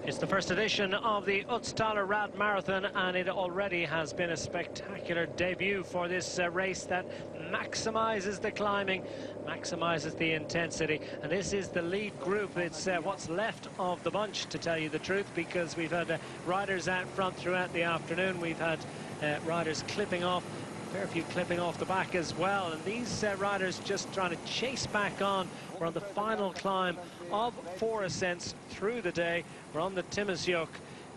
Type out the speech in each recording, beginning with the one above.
It's the first edition of the Otztaler Radmarathon, and it already has been a spectacular debut for this race that maximizes the climbing, maximizes the intensity. And this is the lead group. It's what's left of the bunch, to tell you the truth, because we've had riders out front throughout the afternoon. We've had riders clipping off, a fair few clipping off the back as well, and these riders just trying to chase back on. We're on the final climb of 4 ascents through the day. We're on the Timmesjoch,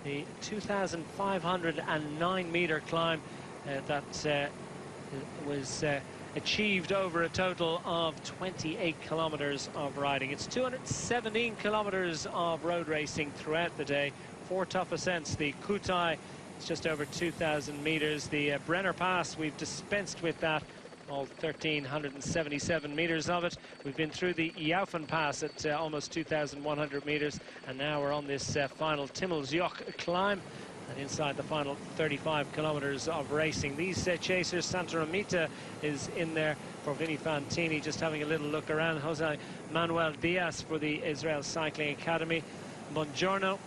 the 2,509-meter climb that was achieved over a total of 28 kilometers of riding. It's 217 kilometers of road racing throughout the day. 4 tough ascents. The Kutai, it's just over 2,000 meters. The Brenner Pass, we've dispensed with that, all 1,377 meters of it. We've been through the Jaufen Pass at almost 2,100 meters, and now we're on this final Timmesjoch climb, and inside the final 35 kilometers of racing. These chasers, Santa Ramita is in there for Vinny Fantini, just having a little look around. Jose Manuel Diaz for the Israel Cycling Academy. Buongiorno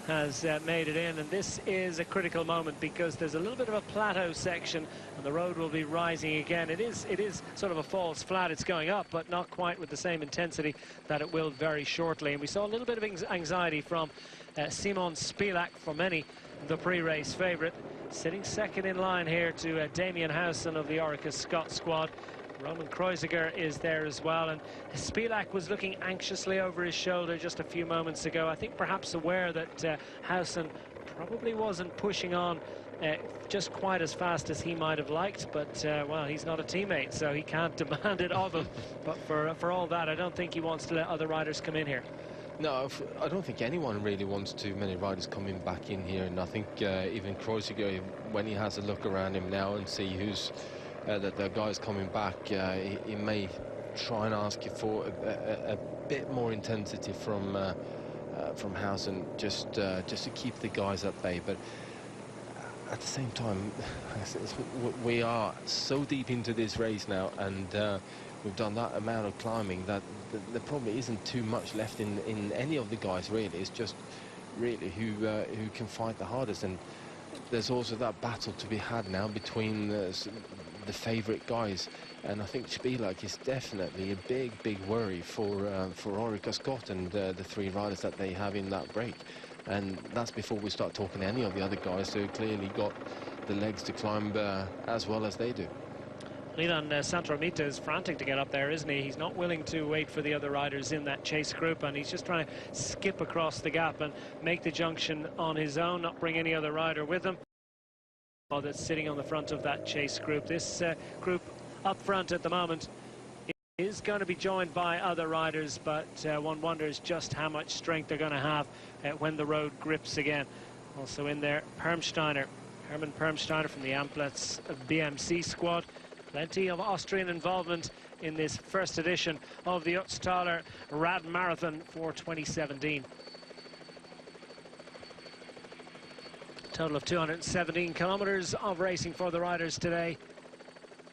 has made it in, and this is a critical moment because there's a little bit of a plateau section and the road will be rising again. It is sort of a false flat. It's going up, but not quite with the same intensity that it will very shortly. And we saw a little bit of anxiety from Simon Spilak, for many the pre-race favourite, sitting second in line here to Damien Howson of the Orica Scott squad. Roman Kreuziger is there as well, and Spilak was looking anxiously over his shoulder just a few moments ago. I think perhaps aware that Howson probably wasn't pushing on just quite as fast as he might have liked, but well, he's not a teammate, so he can't demand it of him. But for all that, I don't think he wants to let other riders come in here. No, I don't think anyone really wants too many riders coming back in here, and I think even Kreuziger, when he has a look around him now and see who's that the guys coming back, he may try and ask you for a bit more intensity from Howson, just to keep the guys at bay. But at the same time, we are so deep into this race now, and we've done that amount of climbing that there probably isn't too much left in any of the guys, really. It's just really who can fight the hardest. And there's also that battle to be had now between the favourite guys, and I think Spilak is definitely a big worry for Orica Scott and the 3 riders that they have in that break. And that's before we start talking to any of the other guys who clearly got the legs to climb as well as they do. Milan Santoramita is frantic to get up there, isn't he? He's not willing to wait for the other riders in that chase group, and he's just trying to skip across the gap and make the junction on his own, not bring any other rider with him. That's sitting on the front of that chase group. This group up front at the moment is going to be joined by other riders, but one wonders just how much strength they're going to have when the road grips again. Also in there, Herman Permsteiner from the Amplets BMC squad. Plenty of Austrian involvement in this first edition of the Otztaler Radmarathon for 2017. Total of 217 kilometers of racing for the riders today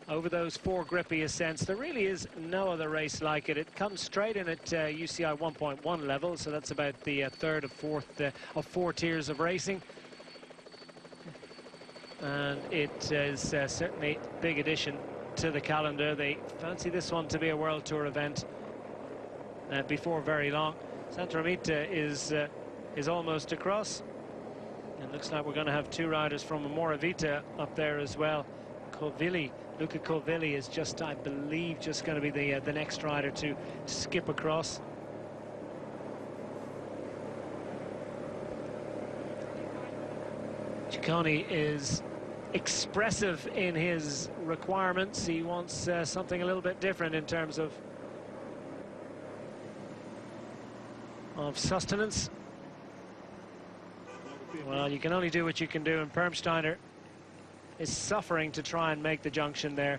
over those 4 grippy ascents. There really is no other race like it. It comes straight in at UCI 1.1 level, so that's about the third of 4 tiers of racing. And it is certainly a big addition to the calendar. They fancy this one to be a World Tour event before very long. Santa Ramita is almost across. It looks like we're going to have 2 riders from Moravita up there as well. Luca Covilli is just, I believe, just going to be the next rider to skip across. Ciccone is expressive in his requirements. He wants something a little bit different in terms of sustenance. Well, you can only do what you can do, and Permsteiner is suffering to try and make the junction there.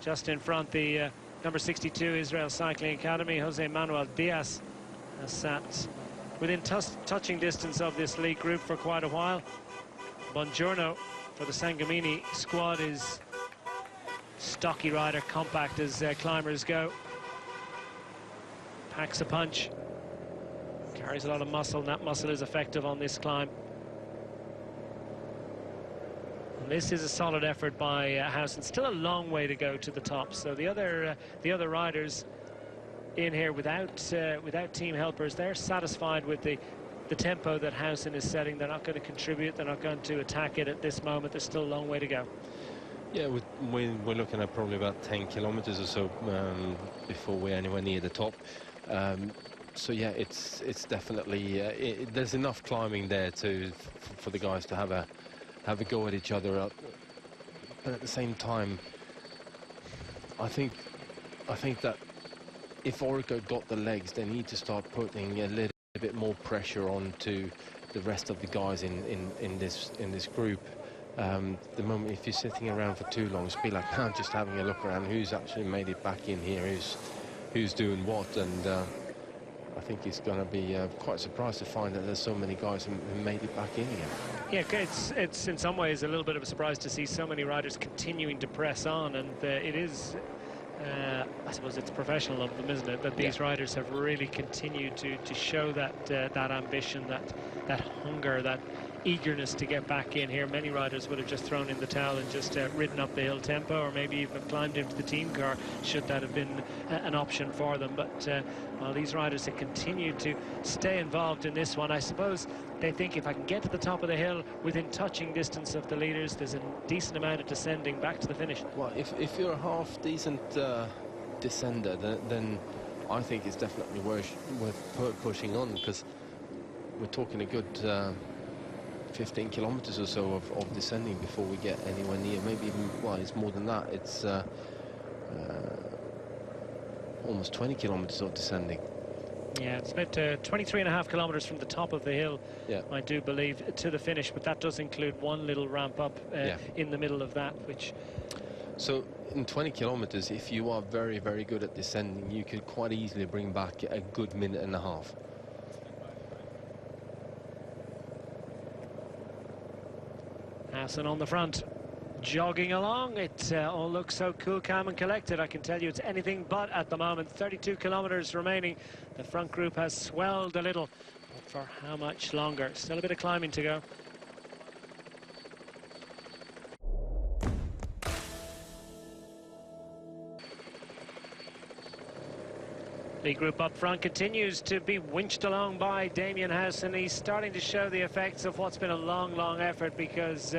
Just in front, the number 62 Israel Cycling Academy, Jose Manuel Diaz, has sat within touching distance of this lead group for quite a while. Buongiorno for the Sangamini squad is stocky rider, compact as climbers go. Packs a punch. carries a lot of muscle, and that muscle is effective on this climb. And this is a solid effort by Howson. Still a long way to go to the top. So the other riders in here without team helpers, they're satisfied with the tempo that Howson is setting. They're not going to contribute. They're not going to attack it at this moment. There's still a long way to go. Yeah, we're looking at probably about 10 kilometers or so before we're anywhere near the top. So yeah, it's definitely there's enough climbing there for the guys to have a go at each other up. But at the same time, I think that if Orica got the legs, they need to start putting a little bit more pressure onto the rest of the guys in this group. The moment, if you're sitting around for too long, it's be like now just having a look around who's actually made it back in here, who's doing what, and I think he's going to be quite surprised to find that there's so many guys who made it back in again. Yeah, it's in some ways a little bit of a surprise to see so many riders continuing to press on, and it is. I suppose it's professional of them, isn't it, that these riders have really continued to show that ambition, that hunger, that eagerness to get back in here. Many riders would have just thrown in the towel and just ridden up the hill tempo, or maybe even climbed into the team car should that have been an option for them. But well, these riders have continued to stay involved in this one. I suppose they think if I can get to the top of the hill within touching distance of the leaders, there's a decent amount of descending back to the finish. Well, if you're a half decent descender, then I think it's definitely worth pushing on, because we're talking a good 15 kilometers or so of descending before we get anywhere near, maybe even, well, it's more than that. It's almost 20 kilometers of descending. Yeah, it's about 23.5 kilometers from the top of the hill, I do believe, to the finish, but that does include one little ramp up in the middle of that, which... So in 20 kilometers, if you are very, very good at descending, you could quite easily bring back a good minute and a half. Howson on the front, jogging along. It all looks so cool, calm and collected. I can tell you it's anything but at the moment. 32 kilometers remaining. The front group has swelled a little, but for how much longer? Still a bit of climbing to go. The group up front continues to be winched along by Damien Howson. He's starting to show the effects of what's been a long, long effort, because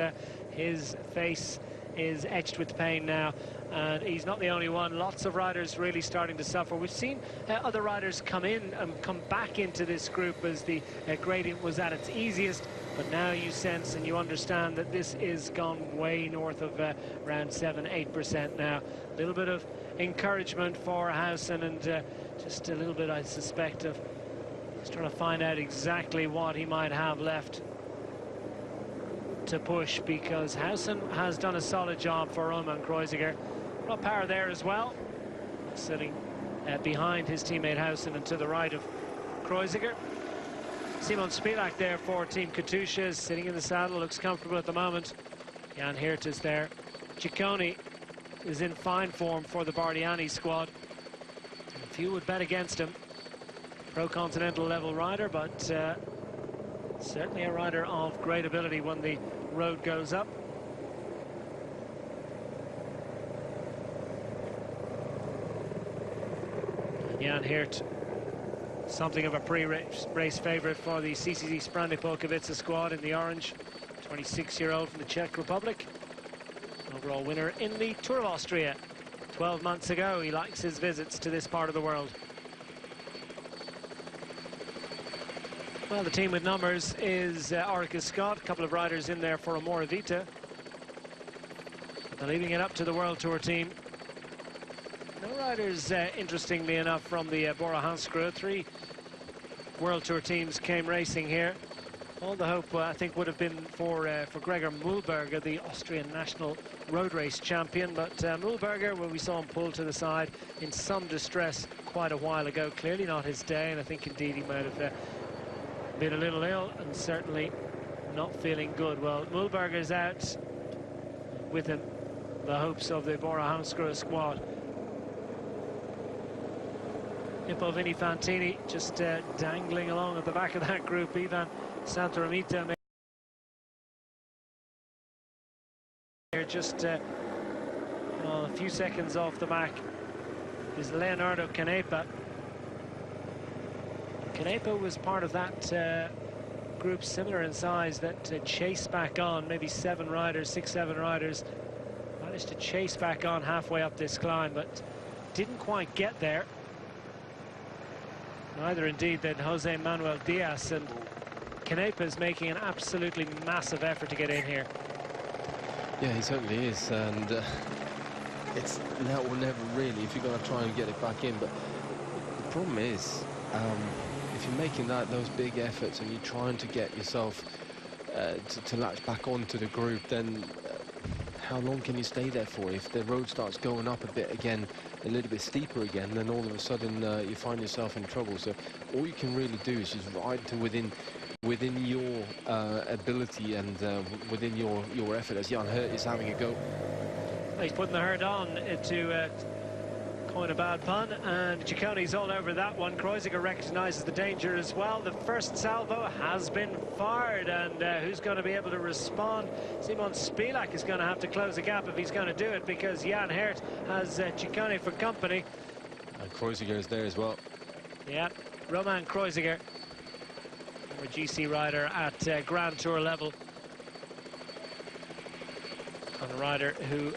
his face is etched with pain now, and he's not the only one. Lots of riders really starting to suffer. We've seen other riders come in and come back into this group as the gradient was at its easiest, but now you sense and you understand that this is gone way north of around 7–8% now. A little bit of encouragement for Howson, and just a little bit, I suspect, of just trying to find out exactly what he might have left to push, because Howson has done a solid job for Roman Kreuziger. A lot of power there as well, sitting behind his teammate Howson and to the right of Kreuziger. Simon Spilak there for Team Katusha, sitting in the saddle, looks comfortable at the moment. Jan Hirt is there. Ciccone is in fine form for the Bardiani squad. Few would bet against him. Pro-continental level rider, but certainly a rider of great ability when the road goes up. Jan Hirt, something of a pre-race favourite for the CCC Sprande Polkowice squad in the orange. 26-year-old from the Czech Republic. Overall winner in the Tour of Austria 12 months ago. He likes his visits to this part of the world. Well, the team with numbers is Orica Scott. A couple of riders in there for Amora Vita. They're leaving it up to the World Tour team. No riders, interestingly enough, from the Bora Hansgrohe. 3 World Tour teams came racing here. All the hope, I think, would have been for Gregor Mühlberger, the Austrian national road race champion. But Mühlberger, well, we saw him pull to the side in some distress quite a while ago. Clearly not his day, and I think indeed he might have been a little ill and certainly not feeling good. Well, Mühlberger's out, with him the hopes of the Bora Hansgrohe squad. Hippo Fantini just dangling along at the back of that group. Ivan Santoromita just well, a few seconds off the back is Leonardo Canepa. Canepa was part of that group similar in size that chased back on, maybe 7 riders, 6-7 riders, managed to chase back on halfway up this climb, but didn't quite get there. Neither indeed did Jose Manuel Diaz, and Canepa is making an absolutely massive effort to get in here. Yeah, he certainly is, and it's now or never really if you're going to try and get it back in. But the problem is, if you're making those big efforts and you're trying to get yourself to latch back onto the group, then how long can you stay there for? If the road starts going up a bit again, a little bit steeper again, then all of a sudden you find yourself in trouble. So all you can really do is just ride to within your ability and within your effort, as Jan Hurt is having a go. He's putting the hurt on to coin a bad pun, and Cicconi's all over that one. Kreuziger recognises the danger as well. The first salvo has been fired, and who's going to be able to respond? Simon Spilak is going to have to close the gap if he's going to do it, because Jan Hert has Cicconi for company. And Kreuziger is there as well. Yeah, Roman Kreuziger, a GC rider at Grand Tour level, and a rider who,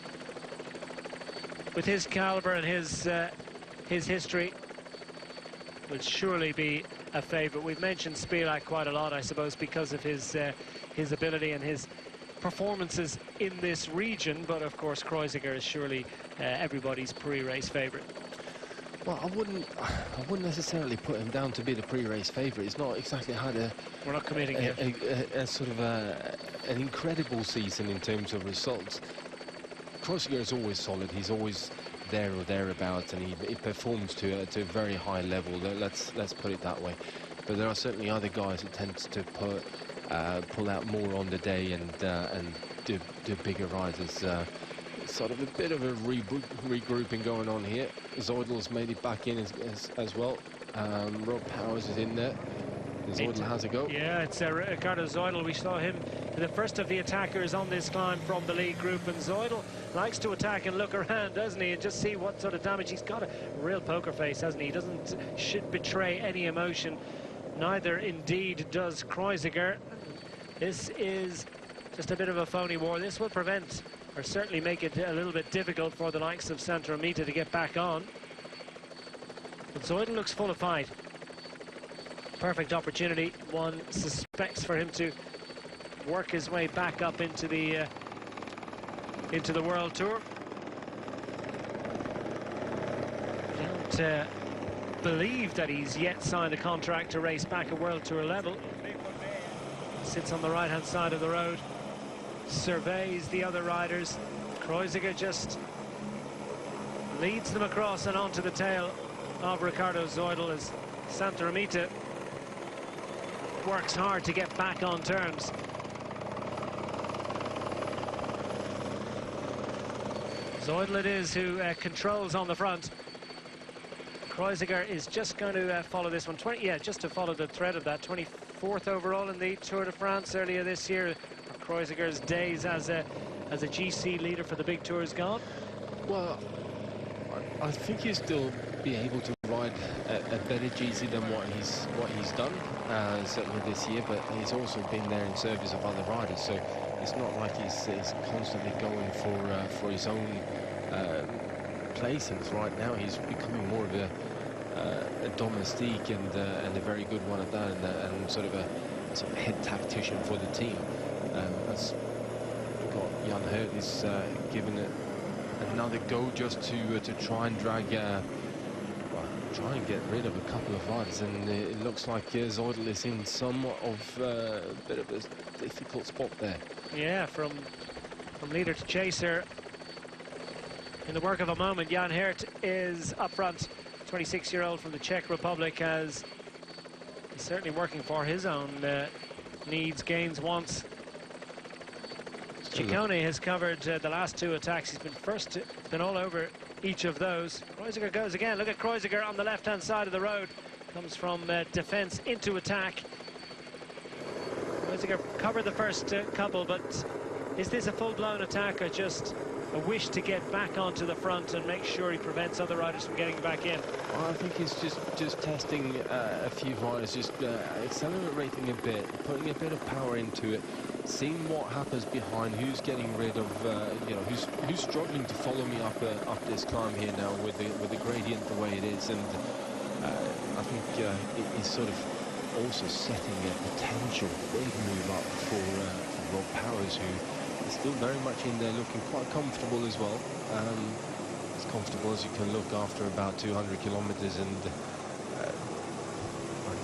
with his caliber and his history, will surely be a favourite. We've mentioned Spilak quite a lot, I suppose, because of his ability and his performances in this region. But of course, Kreuziger is surely everybody's pre-race favourite. Well, I wouldn't necessarily put him down to be the pre-race favourite. He's not exactly had We're not committing a sort of an incredible season in terms of results. Kreuziger is always solid. He's always there or thereabouts, and he performs to a very high level. Let's put it that way. But there are certainly other guys that tend to pull out more on the day and do bigger rides. Sort of a bit of a regrouping going on here. Zeudel's made it back in as well. Rob Powers is in there. Zeudel has a go. Yeah, it's Ricardo Zeudel. We saw him the first of the attackers on this climb from the lead group, and Zeudel likes to attack and look around, doesn't he, and just see what sort of damage. He's got a real poker face, hasn't he? He should betray any emotion. Neither indeed does Kreuziger. This is just a bit of a phony war. This will prevent, or certainly make it a little bit difficult for the likes of Santoromita to get back on. But Zeudel looks full of fight. Perfect opportunity, one suspects, for him to work his way back up into the World Tour. I don't believe that he's yet signed a contract to race back at World Tour level. Sits on the right-hand side of the road, surveys the other riders. Kreuziger just leads them across and onto the tail of Ricardo Zeudel as Santoromita works hard to get back on terms. Zeudel it is who controls on the front. Kreuziger is just going to follow this one. Just to follow the thread of that. 24th overall in the Tour de France earlier this year. Kreuziger's days as a GC leader for the big tour is gone. Well, I think he'll still be able to ride a better GC than what he's done, certainly this year, but he's also been there in service of other riders, so it's not like he's constantly going for his own placings. Right now he's becoming more of a domestique and a very good one at that, and sort of a head tactician for the team. As we've got Jan Hurt is giving it another go just to try and try and get rid of a couple of riders, and it looks like Zeudel is in somewhat of a bit of a difficult spot there. Yeah, from leader to chaser. In the work of a moment, Jan Hert is up front. 26-year-old from the Czech Republic he's certainly working for his own needs, gains, wants. Cicconi has covered the last two attacks. He's been all over each of those. Kreuziger goes again. Look at Kreuziger on the left-hand side of the road. Comes from defence into attack. Kreuziger covered the first couple, but is this a full-blown attack or just a wish to get back onto the front and make sure he prevents other riders from getting back in? Well, I think he's just testing a few riders, just accelerating a bit, putting a bit of power into it, seeing what happens behind, who's getting rid of, you know, who's struggling to follow me up this climb here now with the gradient the way it is, and I think he's sort of also setting a potential big move up for Rob Powers, who is still very much in there, looking quite comfortable as well. As comfortable as you can look after about 200 kilometers, and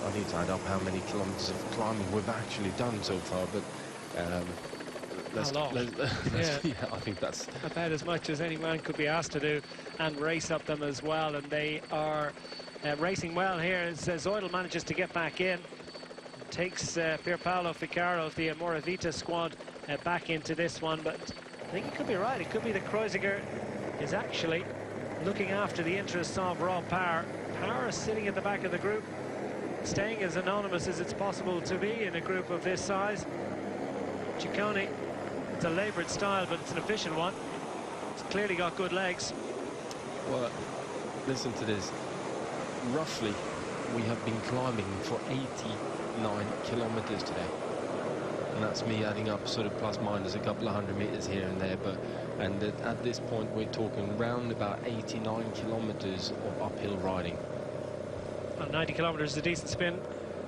I need to add up how many kilometers of climbing we've actually done so far, but yeah, I think that's about as much as any man could be asked to do, and race up them as well. And they are racing well here as Zoidl manages to get back in. Takes Pierpaolo Ficcaro of the Moravita squad back into this one, but I think it could be right. It could be that Kreuziger is actually looking after the interests of Rob Power. Power is sitting at the back of the group, staying as anonymous as it's possible to be in a group of this size. Ciccone, it's a laboured style, but it's an efficient one. It's clearly got good legs. Well, listen to this. Roughly, we have been climbing for 89 kilometers today. And that's me adding up sort of plus minus a couple of 100 meters here and there, but at this point we're talking round about 89 kilometers of uphill riding. Well, 90 kilometers is a decent spin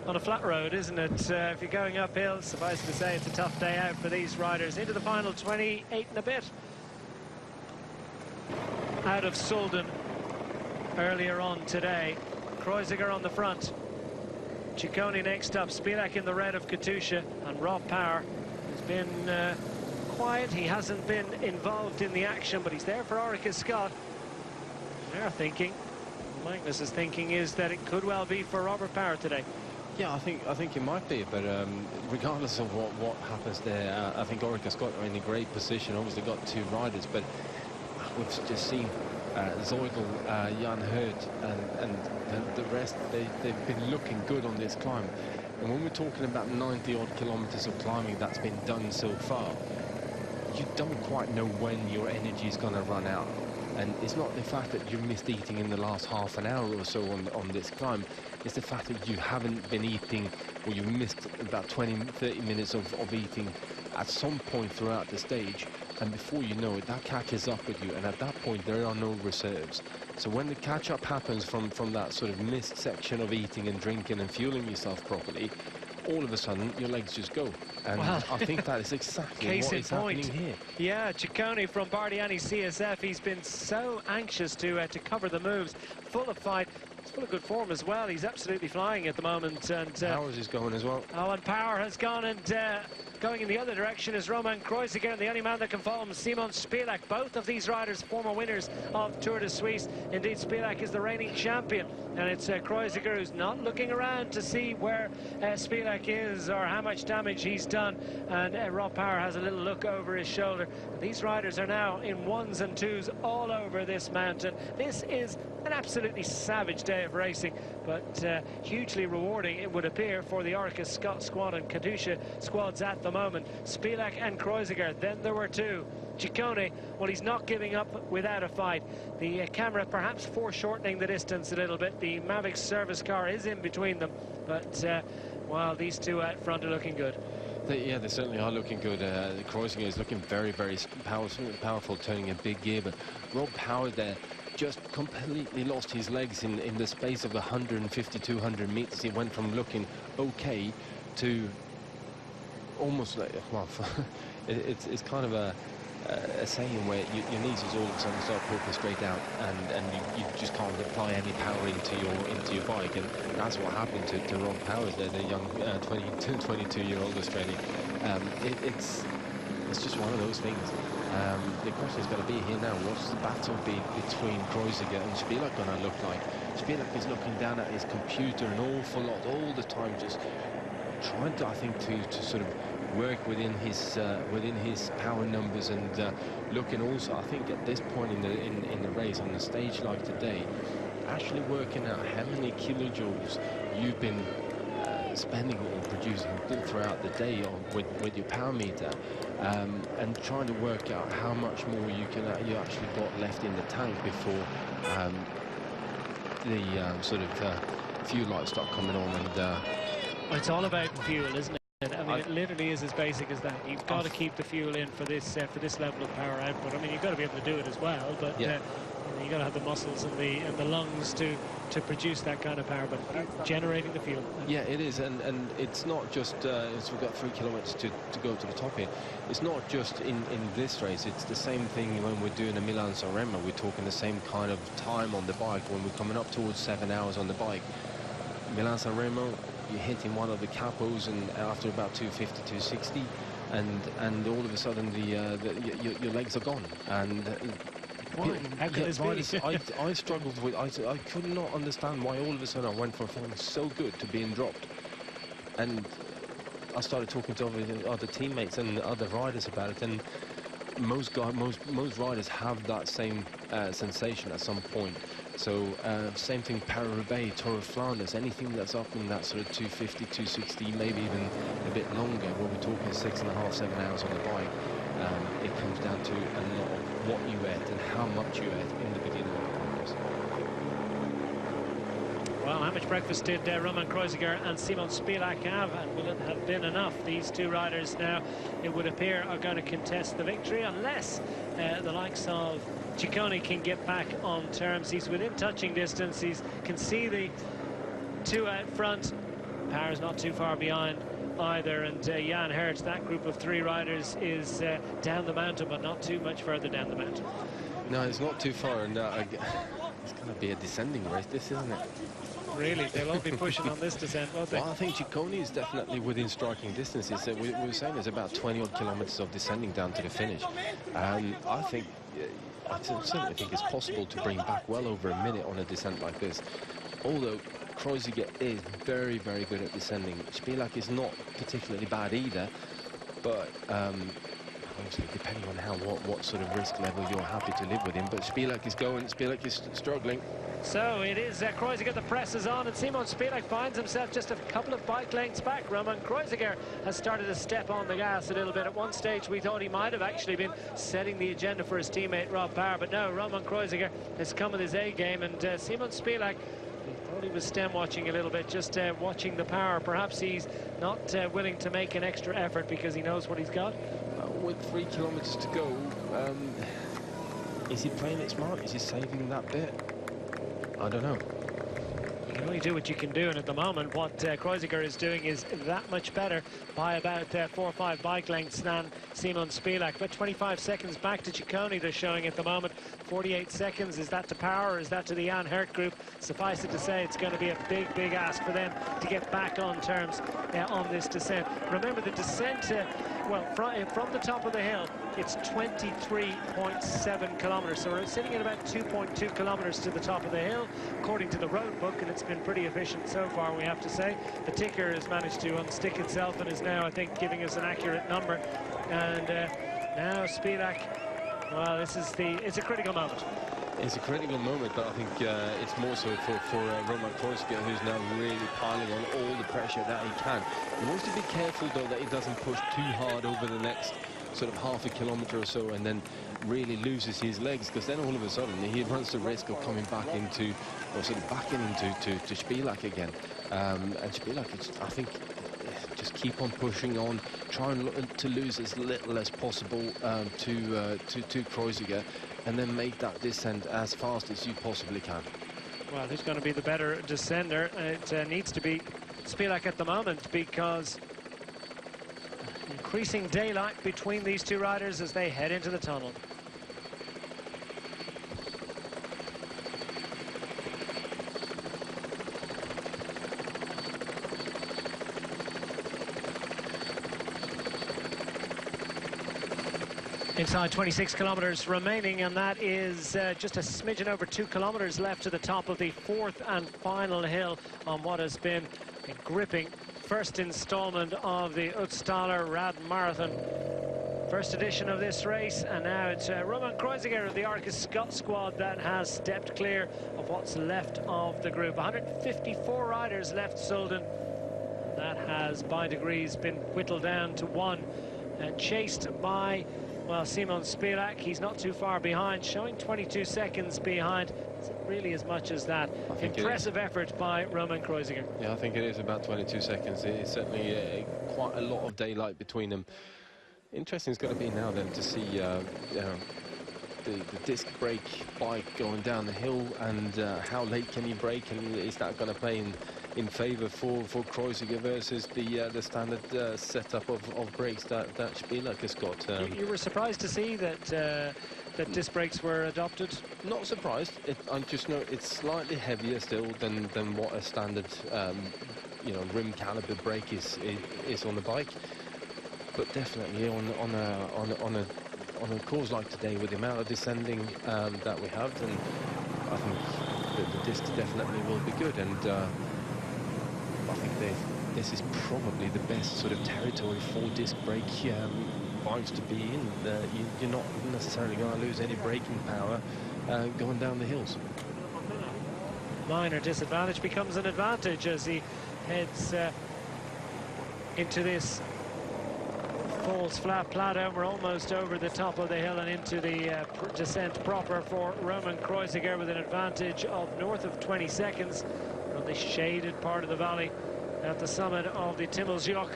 on a flat road, isn't it? If you're going uphill, suffice to say it's a tough day out for these riders. Into the final 28 and a bit out of Sulden earlier on today. Kreuziger on the front, Ciccone next up, Spilak in the red of Katusha, and Rob Power has been quiet. He hasn't been involved in the action, but he's there for Orica Scott. They're thinking, Magnus is thinking, is that it could well be for Robert Power today. Yeah, I think it might be, but regardless of what happens there, I think Orica Scott are in a great position. Obviously got two riders, but we've just seen Zoidl, Jan Hurt, and the rest, they've been looking good on this climb. And when we're talking about 90-odd kilometers of climbing that's been done so far, you don't quite know when your energy is going to run out. And it's not the fact that you missed eating in the last half an hour or so on this climb. It's the fact that you haven't been eating, or you've missed about 20-30 minutes of eating at some point throughout the stage. And before you know it, that catches up with you, and at that point there are no reserves. So when the catch-up happens from that sort of missed section of eating and drinking and fueling yourself properly, all of a sudden your legs just go. And well, I think that is exactly what is happening here. Yeah, Ciccone from Bardiani CSF, he's been so anxious to cover the moves, full of fight. He's full of good form as well. He's absolutely flying at the moment. And Powers is going as well. Oh, and Power has gone, and going in the other direction is Roman Kreuziger, and the only man that can follow him, Simon Spilak. Both of these riders former winners of Tour de Suisse. Indeed, Spilak is the reigning champion, and it's Kreuziger who's not looking around to see where Spilak is or how much damage he's done, and Rob Power has a little look over his shoulder. These riders are now in ones and twos all over this mountain. This is an absolutely savage day of racing, but hugely rewarding, it would appear, for the Orica Scott squad and Katusha squads at the moment. Spilak and Kreuziger, then there were two. Ciccone, well, he's not giving up without a fight. The camera perhaps foreshortening the distance a little bit. The Mavic service car is in between them, but while these two out front are looking good. Yeah, they certainly are looking good. Kreuziger is looking very, very powerful, turning a big gear, but Rob Power there just completely lost his legs in the space of 150-200 meters. He went from looking okay to almost like, well, it's kind of a saying where your knees is all of a sudden start poking straight out, and you just can't apply any power into your bike, and that's what happened to Rob Powers there, the young 22-year-old Australian. It's just one of those things. The question is going to be here now, what's the battle between Kreuziger and Spilak going to look like? Spilak is looking down at his computer an awful lot all the time, just trying to, I think, to sort of work within his power numbers, and looking also, I think, at this point in the race on a stage like today, actually working out how many kilojoules you've been spending or producing throughout the day with your power meter, and trying to work out how much more you actually got left in the tank before the sort of fuel lights start coming on. And it's all about fuel, isn't it? I mean, it literally is as basic as that. You've got to keep the fuel in for this level of power output. I mean, you've got to be able to do it as well, but yeah. You've got to have the muscles and the lungs to produce that kind of power, but generating the fuel. Yeah, it is, and it's not just, as we've got 3 kilometers to go to the top here, it's not just in this race, it's the same thing when we're doing a Milan-San Remo. We're talking the same kind of time on the bike when we're coming up towards 7 hours on the bike. Milan-San Remo, you're hitting one of the capos, and after about 250, 260, and all of a sudden your legs are gone. And how could this be? I struggled with. I could not understand why all of a sudden I went from feeling so good to being dropped, and I started talking to other teammates and other riders about it, and most riders have that same sensation at some point. So same thing, Paris-Roubaix, Tour of Flanders, anything that's up in that sort of 250, 260, maybe even a bit longer, when we're talking 6.5, 7 hours on the bike, it comes down to a lot of what you ate and how much you ate in the beginning of the course. Well, how much breakfast did Roman Kreuziger and Simon Spilak have, and will it have been enough? These two riders now, it would appear, are going to contest the victory, unless the likes of Ciccone can get back on terms. He's within touching distance. He can see the two out front. Power's not too far behind either, and Jan Hert, that group of 3 riders, is down the mountain, but not too much further down the mountain. No, it's not too far, and it's going to be a descending race, this, isn't it? Really, they'll all be pushing on this descent, won't they? Well, I think Ciccone is definitely within striking distance. We were saying there's about 20-odd kilometers of descending down to the finish. I think, I certainly think it's possible to bring back well over a minute on a descent like this. Although Kreuziger is very, very good at descending. Spilak is not particularly bad either, but obviously depending on what sort of risk level you're happy to live with him. But Spilak is going, Spilak is struggling. So it is Kreuziger, the press is on, and Simon Spilak finds himself just a couple of bike lengths back. Roman Kreuziger has started to step on the gas a little bit. At one stage we thought he might have actually been setting the agenda for his teammate Rob Power, but no, Roman Kreuziger has come with his A game, and Simon Spilak, he thought he was stem watching a little bit, just watching the power. Perhaps he's not willing to make an extra effort because he knows what he's got. With 3 kilometers to go, is he playing it smart? Is he saving that bit? I don't know. You can only do what you can do, and at the moment what Kreuziger is doing is that much better by about 4 or 5 bike lengths than Simon Spilak. But 25 seconds back to Ciccone, they're showing at the moment. 48 seconds, is that to Power, or is that to the Jan Hert group? Suffice it to say, it's going to be a big, big ask for them to get back on terms on this descent. Remember, the descent, well, from the top of the hill, it's 23.7 kilometers, so we're sitting at about 2.2 kilometers to the top of the hill, according to the road book, and it's been pretty efficient so far, we have to say. The ticker has managed to unstick itself and is now, I think, giving us an accurate number. And now Spilak, well, it's a critical moment. It's a critical moment, but I think it's more so for Roman Kreuziger, who's now really piling on all the pressure that he can. He wants to be careful, though, that he doesn't push too hard over the next sort of half a kilometer or so, and then really loses his legs, because then all of a sudden he runs the risk of coming back into, or sort of backing into Spilak again. And Spilak, I think, just keep on pushing on, try and to lose as little as possible to Kreuziger, and then make that descent as fast as you possibly can. Well, who's going to be the better descender? It needs to be Spilak at the moment, because increasing daylight between these two riders as they head into the tunnel. Inside 26 kilometers remaining, and that is just a smidgen over 2 kilometers left to the top of the 4th and final hill on what has been a gripping first installment of the Otztaler Radmarathon. First edition of this race, and now it's Roman Kreuziger of the Arcus Scott squad that has stepped clear of what's left of the group. 154 riders left Sulden. That has, by degrees, been whittled down to one. Chased by, well, Simon Spilak. He's not too far behind, showing 22 seconds behind. Is it really as much as that? Impressive effort by Roman Kreuziger. Yeah, I think it is about 22 seconds. It's certainly quite a lot of daylight between them. Interesting it's going to be now then to see the disc brake bike going down the hill, and how late can he brake, and is that going to play in favour for Kreuziger versus the standard setup of brakes that Spilak has got. You were surprised to see that that disc brakes were adopted? Not surprised. I just know it's slightly heavier still than what a standard rim caliber brake is on the bike. But definitely on a course like today, with the amount of descending that we have, then I think that the discs definitely will be good. And I think this is probably the best sort of territory for disc brake bikes to be in. You're not necessarily going to lose any braking power going down the hills. Minor disadvantage becomes an advantage as he heads into this falls flat plateau. We're almost over the top of the hill and into the descent proper for Roman Kreuziger, with an advantage of north of 20 seconds on the shaded part of the valley at the summit of the Timmelsjoch.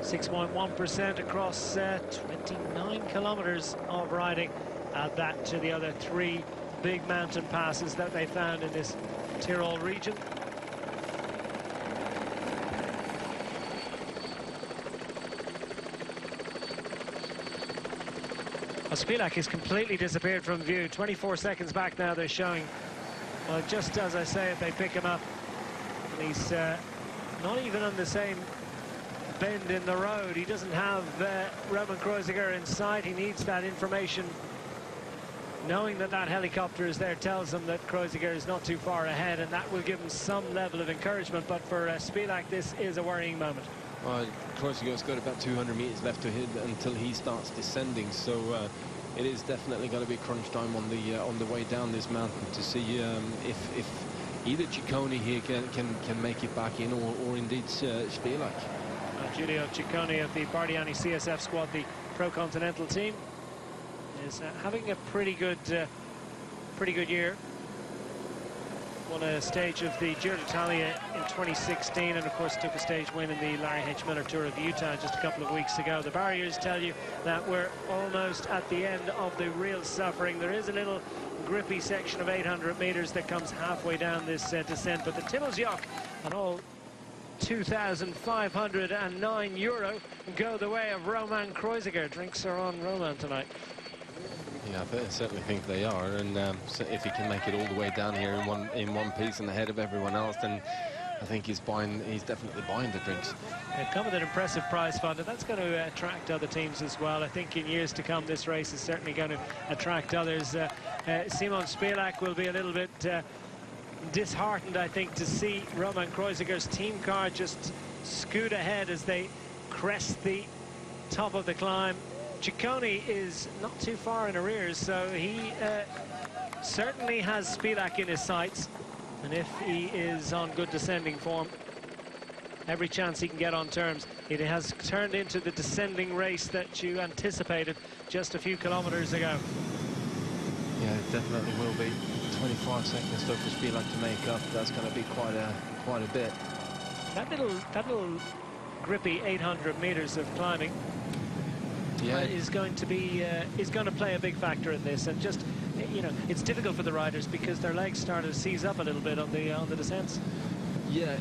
6.1% across 29 kilometers of riding. Add that to the other three big mountain passes that they found in this Tyrol region. Spilak has completely disappeared from view. 24 seconds back now they're showing. Well, just as I say it, they pick him up. And he's not even on the same bend in the road. He doesn't have Roman Kreuziger in sight. He needs that information. Knowing that that helicopter is there tells him that Kreuziger is not too far ahead, and that will give him some level of encouragement. But for Spilak, this is a worrying moment. Kreuziger's got about 200 meters left to hit until he starts descending, so it is definitely going to be crunch time on the way down this mountain to see if either Ciccone here can make it back in, or indeed Spilak. Giulio Ciccone of the Bardiani CSF squad, the pro-continental team, is having a pretty good year. Won a stage of the Giro d'Italia in 2016, and of course took a stage win in the Larry H. Miller Tour of Utah just a couple of weeks ago. The barriers tell you that we're almost at the end of the real suffering. There is a little grippy section of 800 meters that comes halfway down this descent, but the Timmelsjoch and all 2,509 euro go the way of Roman Kreuziger. Drinks are on Roman tonight. Yeah, I certainly think they are, and so if he can make it all the way down here in one piece and ahead of everyone else, then I think he's definitely buying the drinks. Come with an impressive prize fund, and that's going to attract other teams as well. I think in years to come this race is certainly going to attract others. Simon Spilak will be a little bit disheartened, I think, to see Roman Kreuziger's team car just scoot ahead as they crest the top of the climb. Ciccone is not too far in arrears, so he certainly has Spilak in his sights, and if he is on good descending form, every chance he can get on terms. It has turned into the descending race that you anticipated just a few kilometers ago. Yeah, it definitely will be. 25 seconds though for Spilak to make up. That's going to be quite a bit. That little grippy 800 meters of climbing, yeah, is going to play a big factor in this. And just, it's difficult for the riders because their legs start to seize up a little bit on the descents. Yeah,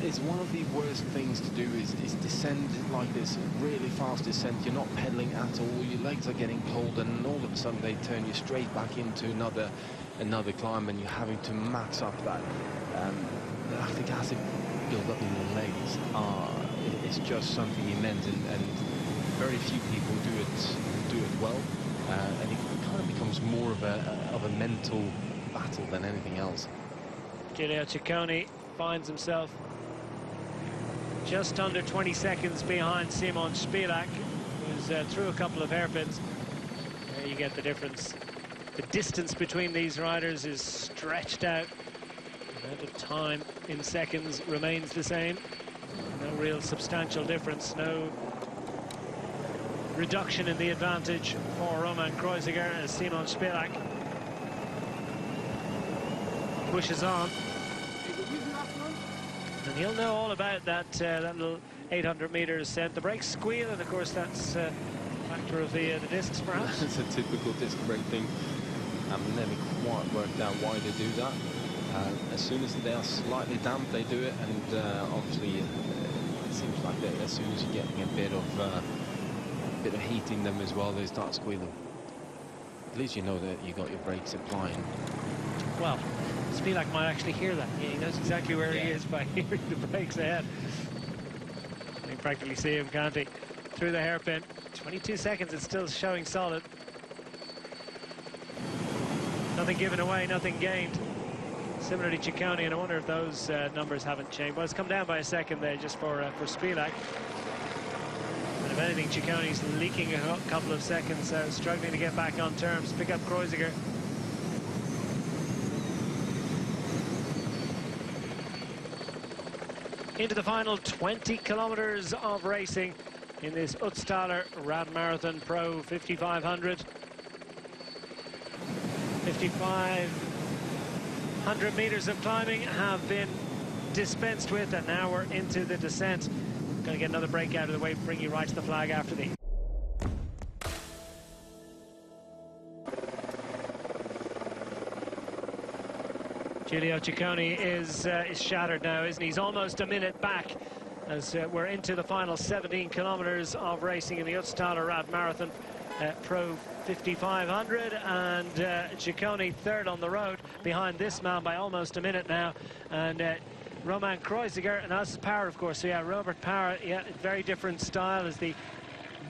it's one of the worst things to do is descend like this, really fast descent. You're not pedaling at all. Your legs are getting cold, and all of a sudden they turn you straight back into another climb, and you're having to max up that lactic acid build up in your legs. It's just something immense, and very few people do it well, and it kind of becomes more of a mental battle than anything else. Giulio Ciccone finds himself just under 20 seconds behind Simon Spilak, who's through a couple of hairpins. There you get the difference. The distance between these riders is stretched out. The amount of time in seconds remains the same. No real substantial difference, no reduction in the advantage for Roman Kreuziger as Simon Spilak pushes on. And he'll know all about that that little 800 meter ascent. The brakes squeal, and of course that's a factor of the discs, perhaps. It's a typical disc brake thing. I've never quite worked out why they do that. As soon as they are slightly damp, they do it, and obviously it seems like that as soon as you're getting a bit of heat in them as well, they start squealing. At least you know that you got your brakes applying. Well, Spilak might actually hear that. Yeah, he knows exactly where he is by hearing the brakes ahead. You can practically see him, can't he? Through the hairpin. 22 seconds, it's still showing solid. Nothing given away, nothing gained. Similarly, Ciccone, and I wonder if those numbers haven't changed. Well, it's come down by a second there just for Spilak. And if anything, Ciccone's leaking a couple of seconds, struggling to get back on terms. Pick up Kreuziger. Into the final 20 kilometers of racing in this Otztaler Radmarathon Pro 5500. 5,500 meters of climbing have been dispensed with, and now we're into the descent. Going to get another break out of the way, bring you right to the flag after the. Giulio Ciccone is shattered now, isn't he? He's almost a minute back as we're into the final 17 kilometers of racing in the Otztaler Radmarathon Pro 5500, and Ciccone third on the road behind this man by almost a minute now, and Roman Kreuziger, and that's Power, of course. So yeah, Robert Power, yeah, very different style as he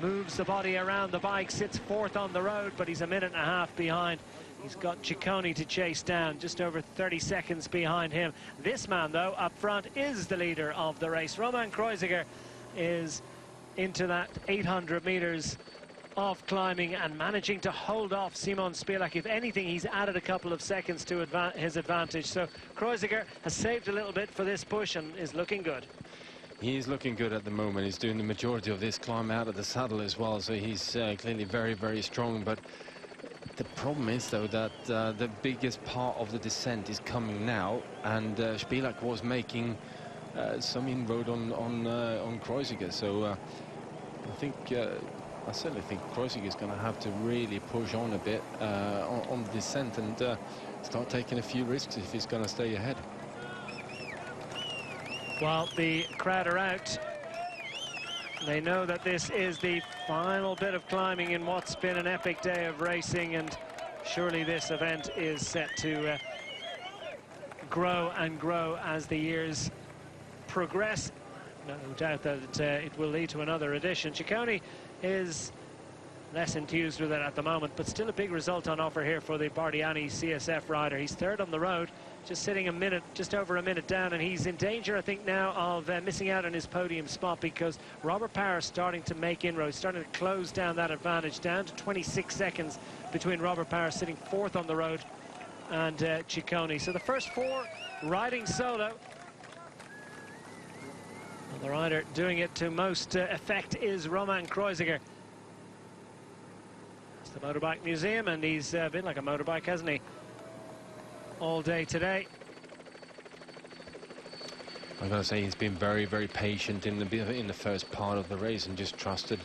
moves the body around the bike, sits fourth on the road, but he's a minute and a half behind. He's got Ciccone to chase down, just over 30 seconds behind him. This man, though, up front is the leader of the race. Roman Kreuziger is into that 800 meters of climbing and managing to hold off Simon Spilak. If anything, he's added a couple of seconds to his advantage. So Kreuziger has saved a little bit for this push and is looking good. He is looking good at the moment. He's doing the majority of this climb out of the saddle as well, so he's clearly very, very strong. But the problem is, though, that the biggest part of the descent is coming now, and Spilak was making some inroad on Kreuziger. So I certainly think Kreuziger is going to have to really push on a bit on the descent and start taking a few risks if he's going to stay ahead. Well, the crowd are out. They know that this is the final bit of climbing in what's been an epic day of racing, and surely this event is set to grow and grow as the years progress. No doubt that it will lead to another edition. Ciccone is less enthused with it at the moment, but still a big result on offer here for the Bardiani CSF rider. He's third on the road, just sitting a minute, just over a minute down, and he's in danger, I think, now of missing out on his podium spot, because Robert Power is starting to make inroads, starting to close down that advantage, down to 26 seconds between Robert Power sitting fourth on the road and Ciccone. So the first four riding solo. And the rider doing it to most effect is Roman Kreuziger. It's the Motorbike Museum, and he's been like a motorbike, hasn't he, all day today. I'm going to say he's been very, very patient in the first part of the race, and just trusted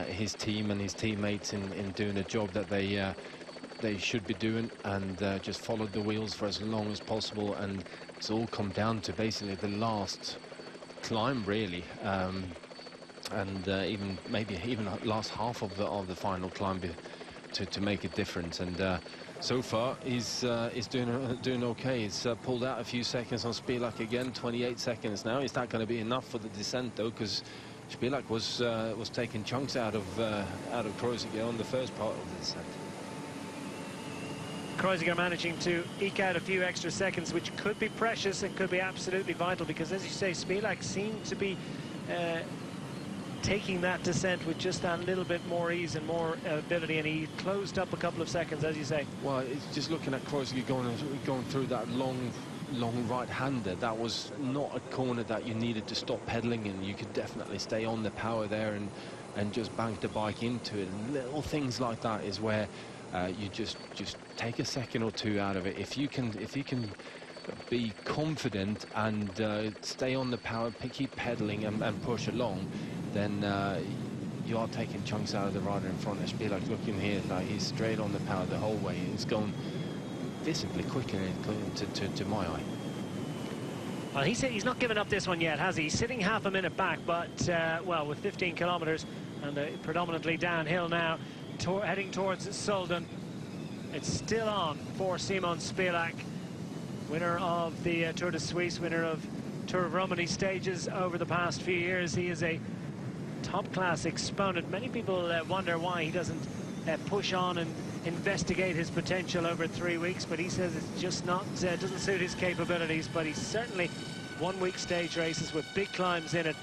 his team and his teammates in doing the job that they should be doing, and just followed the wheels for as long as possible. And it's all come down to basically the last climb, really, and even last half of the final climb to make a difference. And so far he's doing okay. He's pulled out a few seconds on Spilak again, 28 seconds now. Is that going to be enough for the descent, though? Because Spilak was taking chunks out of Kreuziger on the first part of the descent. Kreuziger managing to eke out a few extra seconds, which could be precious and could be absolutely vital, because, as you say, Spilak seemed to be taking that descent with just that little bit more ease and more ability, and he closed up a couple of seconds, as you say. Well, it's just looking at Kreuziger going through that long right-hander. That was not a corner that you needed to stop pedaling in. You could definitely stay on the power there and just bank the bike into it. And little things like that is where you just take a second or two out of it. If you can be confident and stay on the power, keep pedaling and push along, then you are taking chunks out of the rider in front of Spilak. Looking here, like he's straight on the power the whole way. It's going visibly quicker to my eye. Well, he's not given up this one yet, has he? He's sitting half a minute back, but well, with 15 kilometers and predominantly downhill now, heading towards Solden, it's still on for Simon Spilak, winner of the Tour de Suisse, winner of Tour of Romandie stages over the past few years. He is a top-class exponent. Many people wonder why he doesn't push on and investigate his potential over 3 weeks, but he says it's just not doesn't suit his capabilities. But he's certainly 1 week stage races with big climbs in it,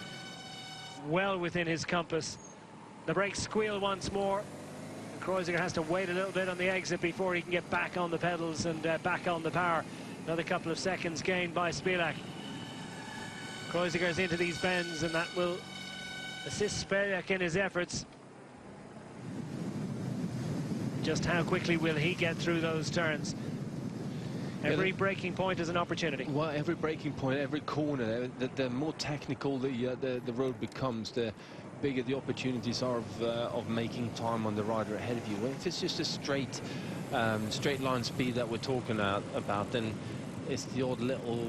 well within his compass. The brakes squeal once more. Kreuziger has to wait a little bit on the exit before he can get back on the pedals and back on the power. Another couple of seconds gained by Spilak. Kreuziger's into these bends, and that will assist Spilak in his efforts. Just how quickly will he get through those turns? Every braking point is an opportunity. Well, every braking point, every corner, the more technical the road becomes, the bigger the opportunities are of making time on the rider ahead of you. If it's just a straight line speed that we're talking about, then it's the odd little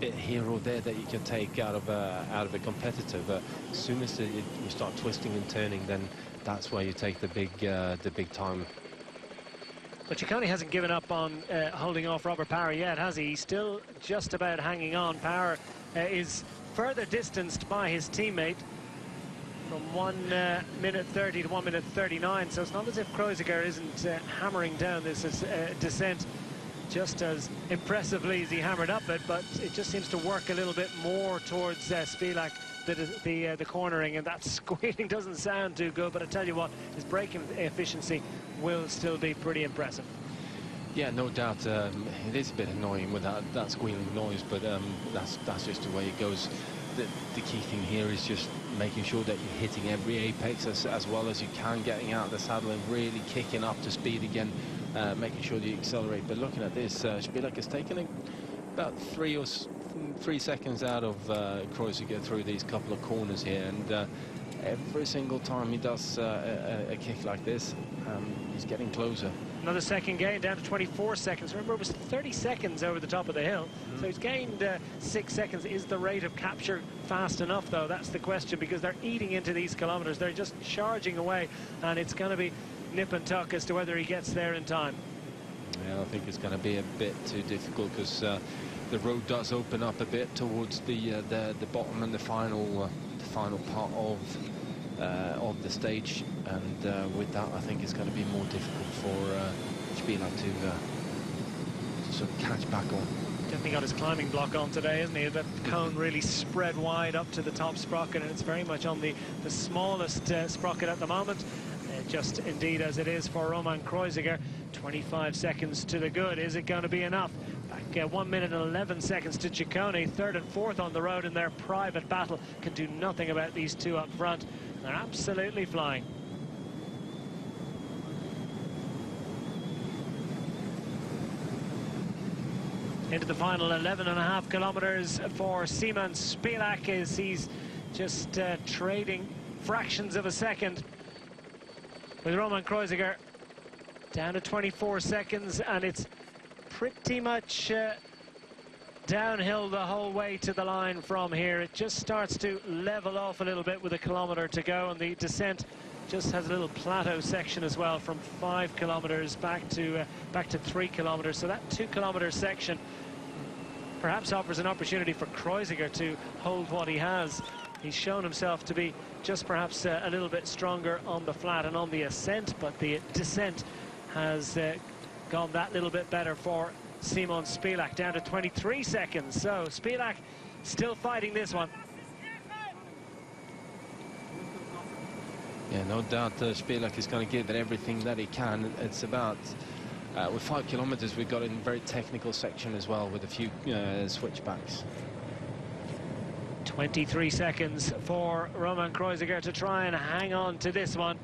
bit here or there that you can take out of a competitor. But as soon as you start twisting and turning, then that's where you take the big time. But Ciccone hasn't given up on holding off Robert Power yet, has he? He's still just about hanging on. Power is further distanced by his teammate from 1 minute 30 to 1 minute 39. So it's not as if Kreuziger isn't hammering down this descent just as impressively as he hammered up it, but it just seems to work a little bit more towards Spilak, the cornering, and that squealing doesn't sound too good, but I tell you what, his braking efficiency will still be pretty impressive. Yeah, no doubt. It is a bit annoying with that squealing noise, but that's just the way it goes. The key thing here is just making sure that you're hitting every apex as well as you can, getting out of the saddle and really kicking up to speed again, making sure that you accelerate. But looking at this, Spilak has taken about 3 seconds out of Kreuziger through these couple of corners here, and every single time he does a kick like this, he's getting closer. Another second gain, down to 24 seconds. Remember, it was 30 seconds over the top of the hill. So he's gained 6 seconds. Is the rate of capture fast enough, though? That's the question, because they're eating into these kilometers. They're just charging away, and it's going to be nip and tuck as to whether he gets there in time. Yeah, I think it's going to be a bit too difficult, because the road does open up a bit towards the bottom and the final part of the stage, and with that, I think it's going to be more difficult for Spilak to sort of catch back on. Definitely got his climbing block on today, isn't he? That cone really spread wide up to the top sprocket, and it's very much on the smallest sprocket at the moment. Just indeed as it is for Roman Kreuziger. 25 seconds to the good. Is it going to be enough? Back 1 minute and 11 seconds to Ciccone. Third and fourth on the road in their private battle. Can do nothing about these two up front. They're absolutely flying. Into the final 11.5 kilometers for Simon Spilak, as he's just trading fractions of a second with Roman Kreuziger. Down to 24 seconds, and it's pretty much downhill the whole way to the line from here. It just starts to level off a little bit with a kilometre to go, and the descent just has a little plateau section as well, from 5 kilometres back to 3 kilometres. So that 2 kilometre section perhaps offers an opportunity for Kreuziger to hold what he has. He's shown himself to be just perhaps a little bit stronger on the flat and on the ascent, but the descent has gone that little bit better for Simon Spilak, down to 23 seconds. So Spilak still fighting this one. Yeah, no doubt Spilak is going to give it everything that he can. It's about, with 5 kilometers, we've got a very technical section as well with a few switchbacks. 23 seconds for Roman Kreuziger to try and hang on to this one.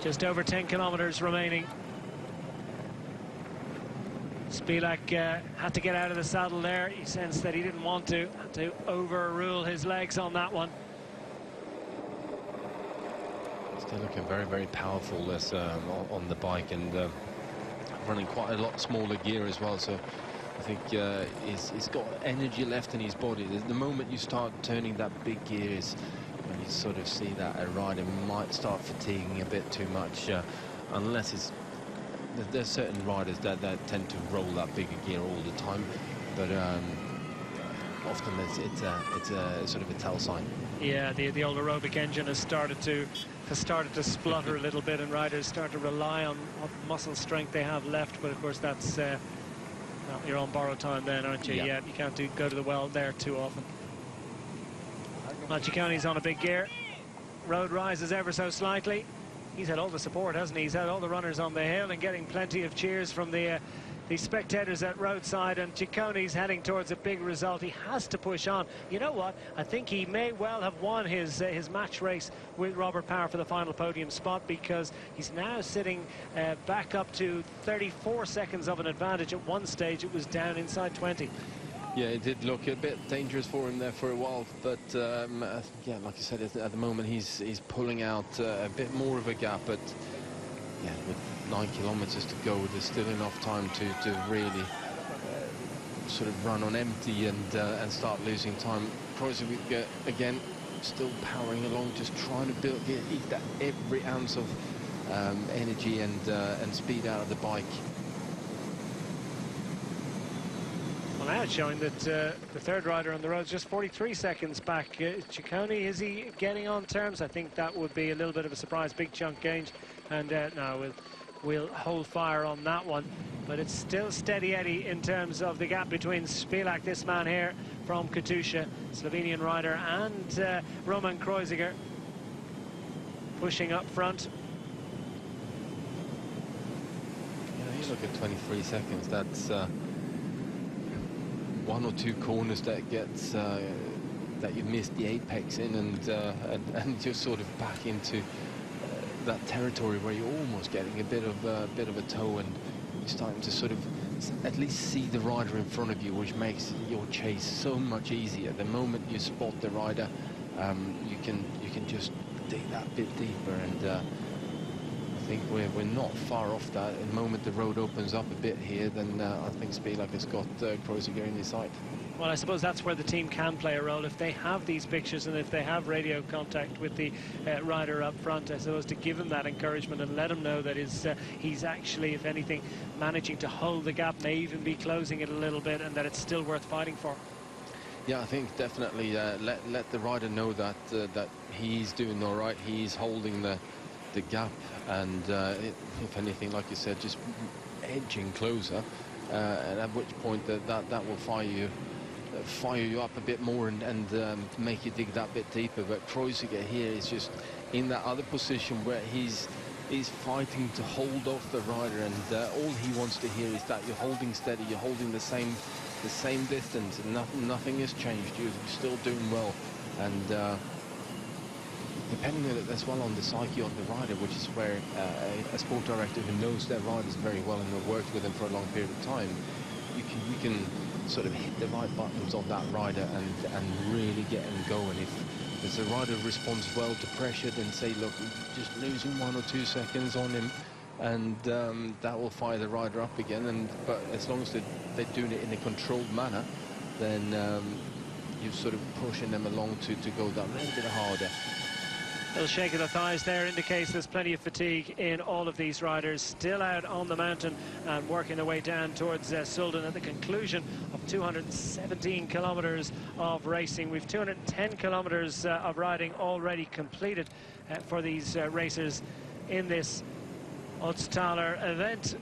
Just over 10 kilometers remaining. Spilak had to get out of the saddle there. He sensed that he didn't want to. Had to overrule his legs on that one. Still looking very, very powerful this on the bike, and running quite a lot smaller gear as well. So I think he's got energy left in his body. The moment you start turning that big gear is when you sort of see that a rider might start fatiguing a bit too much, unless it's... There's certain riders that tend to roll that bigger gear all the time, but often it's a sort of a tell sign. Yeah, the old aerobic engine has started to splutter a little bit, and riders start to rely on what muscle strength they have left. But of course, that's well, you're on borrowed time then, aren't you? Yeah, you can't go to the well there too often. Cicconi's on a big gear. Road rises ever so slightly. He's had all the support, hasn't he? He's had all the runners on the hill and getting plenty of cheers from the spectators at roadside, and Cicconi's heading towards a big result. He has to push on. You know what? I think he may well have won his match race with Robert Power for the final podium spot, because he's now sitting back up to 34 seconds of an advantage. At one stage, it was down inside 20. Yeah, it did look a bit dangerous for him there for a while, but yeah, like I said, at the moment he's pulling out a bit more of a gap. But yeah, with 9 kilometers to go, there's still enough time to really sort of run on empty and start losing time. Kreuziger again, still powering along, just trying to eat that every ounce of energy and speed out of the bike. Now it's showing that the third rider on the road is just 43 seconds back. Cicconi, is he getting on terms? I think that would be a little bit of a surprise. Big chunk gained, and no, we'll hold fire on that one. But it's still steady Eddie in terms of the gap between Spilak, this man here from Katusha, Slovenian rider, and Roman Kreuziger pushing up front. Yeah, you look at 23 seconds. That's 1 or 2 corners that gets that you missed the apex in, and just sort of back into that territory where you're almost getting a bit of a toe, and you're starting to sort of at least see the rider in front of you, which makes your chase so much easier. The moment you spot the rider, you can just dig that bit deeper, and I think we're not far off that. At the moment the road opens up a bit here, then I think Spilak has got Kreuziger in his sight. Well, I suppose that's where the team can play a role. If they have these pictures and if they have radio contact with the rider up front, I suppose, to give him that encouragement and let him know that he's actually, if anything, managing to hold the gap, may even be closing it a little bit, and that it's still worth fighting for. Yeah, I think definitely let the rider know that that he's doing all right. He's holding the gap, and if anything, like you said, just edging closer, and at which point that will fire you up a bit more and make you dig that bit deeper. But Kreuziger here is just in that other position where he's fighting to hold off the rider, and all he wants to hear is that you're holding steady, you're holding the same distance, and nothing has changed. You're still doing well, and depending as well on the psyche of the rider, which is where a sport director who knows their riders very well and have worked with them for a long period of time, you can sort of hit the right buttons on that rider and really get him going. If the rider responds well to pressure, then say, look, just losing 1 or 2 seconds on him, and that will fire the rider up again. But as long as they're doing it in a controlled manner, then you're sort of pushing them along to go that little bit harder. Little shake of the thighs there indicates there's plenty of fatigue in all of these riders, still out on the mountain and working their way down towards Sulden at the conclusion of 217 kilometers of racing. We've 210 kilometers of riding already completed for these racers. in this Otztaler event.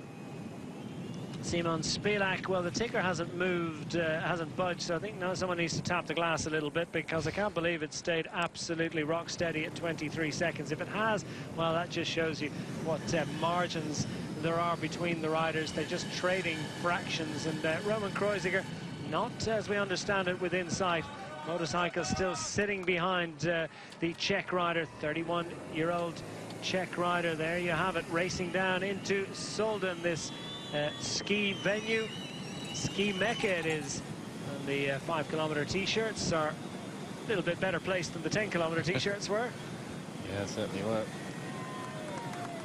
Simon Spilak, well, the ticker hasn't moved, hasn't budged, so I think now someone needs to tap the glass a little bit, because I can't believe it stayed absolutely rock steady at 23 seconds. If it has, well, that just shows you what margins there are between the riders. They're just trading fractions, and Roman Kreuziger, not as we understand it within sight. Motorcycle still sitting behind the Czech rider, 31-year-old Czech rider. There you have it, racing down into Solden, this ski venue, ski mecca it is. And the 5-kilometer t-shirts are a little bit better placed than the 10-kilometer t-shirts were. Yeah, certainly were.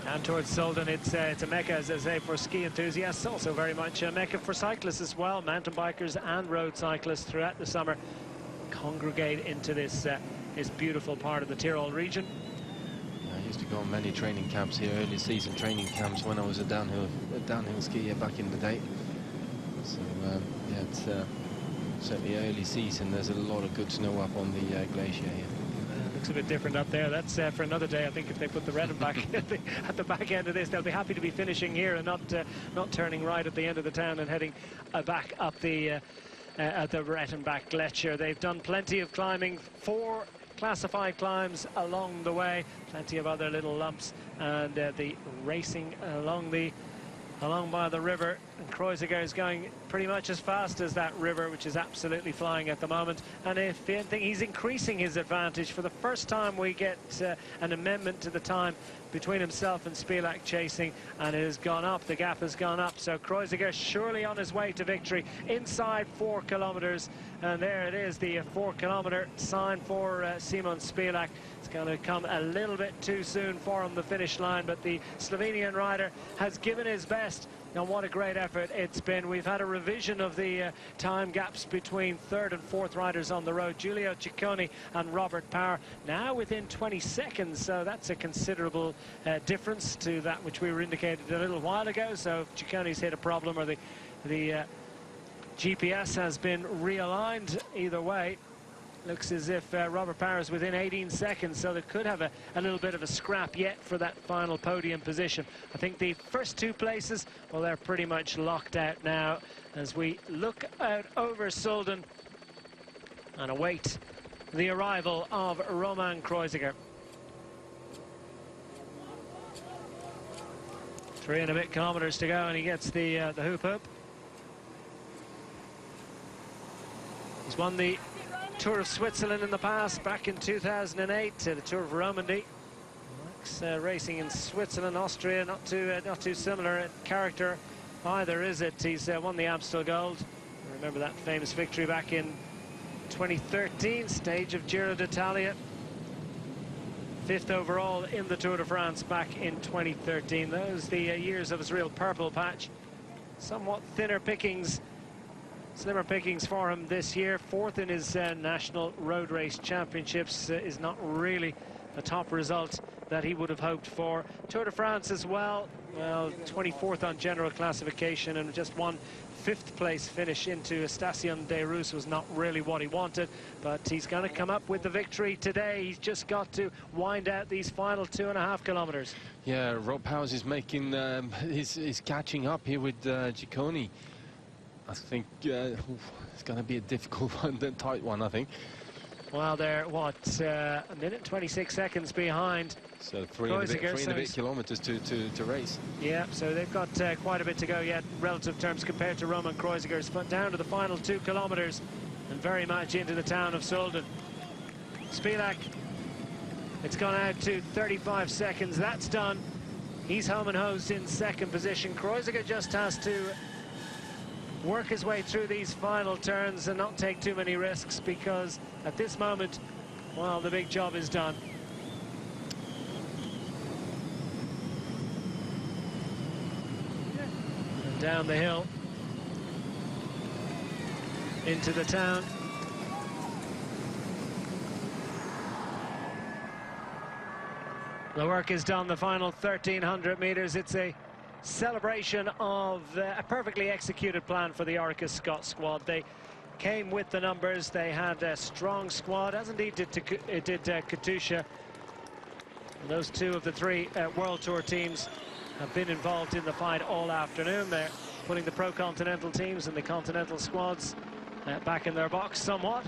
And towards Solden, it's a mecca, as I say, for ski enthusiasts. Also very much a mecca for cyclists as well. Mountain bikers and road cyclists throughout the summer congregate into this beautiful part of the Tyrol region. I used to go on many training camps here, early season training camps, when I was a downhill skier back in the day. So yeah, it's certainly early season. There's a lot of good snow up on the glacier here. Looks a bit different up there. That's for another day. I think if they put the Redden back at the back end of this, they'll be happy to be finishing here and not turning right at the end of the town and heading back up the Rettenbach Gletscher. They've done plenty of climbing, 4 classified climbs along the way, plenty of other little lumps, and the racing along by the river. And Kreuziger is going pretty much as fast as that river, which is absolutely flying at the moment. And if anything, he's increasing his advantage. For the first time, we get an amendment to the time between himself and Spilak chasing, and it has gone up. The gap has gone up. So Kreuziger surely on his way to victory inside 4 kilometers. And there it is, the 4-kilometer sign for Simon Spilak. It's going to come a little bit too soon for him, the finish line, but the Slovenian rider has given his best. And what a great effort it's been. We've had a revision of the time gaps between 3rd and 4th riders on the road. Giulio Ciccone and Robert Power now within 20 seconds. So that's a considerable difference to that which we were indicated a little while ago. So if Ciccone's hit a problem, or the GPS has been realigned, either way, looks as if Robert Power is within 18 seconds, so they could have a little bit of a scrap yet for that final podium position. I think the first 2 places, well, they're pretty much locked out now as we look out over Solden and await the arrival of Roman Kreuziger. 3 and a bit kilometers to go, and he gets the hoop. He's won the Tour of Switzerland in the past, back in 2008, the Tour of Romandy. Racing in Switzerland, Austria, not too similar in character either, is it? He's won the Amstel Gold. Remember that famous victory back in 2013, stage of Giro d'Italia. 5th overall in the Tour de France back in 2013. Those the years of his real purple patch. Somewhat slimmer pickings for him this year. 4th in his National Road Race Championships is not really the top result that he would have hoped for. Tour de France as well, 24th on general classification, and just one 5th place finish into Station des Russes was not really what he wanted, but he's going to come up with the victory today. He's just got to wind out these final 2.5 kilometers. Yeah, Rob Powers is making he's catching up here with Ciccone. I think it's going to be a difficult one, a tight one, I think. Well, they're, what, a minute 26 seconds behind. So three and a bit kilometers to race. Yeah, so they've got quite a bit to go yet, relative terms, compared to Roman Kreuziger's, but down to the final 2 kilometers and very much into the town of Solden. Spilak, it's gone out to 35 seconds. That's done. He's home and hosed in 2nd position. Kreuziger just has to work his way through these final turns and not take too many risks, because at this moment, well, the big job is done. And down the hill into the town. The work is done, the final 1,300 meters. It's a celebration of a perfectly executed plan for the Orica Scott squad. They came with the numbers. They had a strong squad, as indeed did Katusha. Those two of the three World Tour teams have been involved in the fight all afternoon. They're putting the pro-continental teams and the continental squads back in their box somewhat.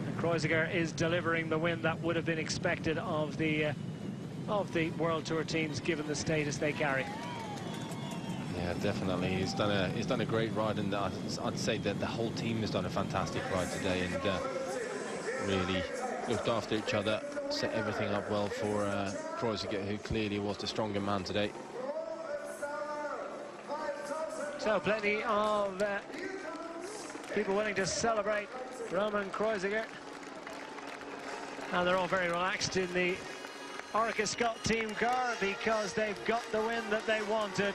And Kreuziger is delivering the win that would have been expected of the World Tour teams, given the status they carry. Yeah, definitely. He's done a great ride, and I'd say that the whole team has done a fantastic ride today, and really looked after each other, set everything up well for Kreuziger, who clearly was the stronger man today. So plenty of people willing to celebrate Roman Kreuziger, and they're all very relaxed in the Orica Scott team car because they've got the win that they wanted.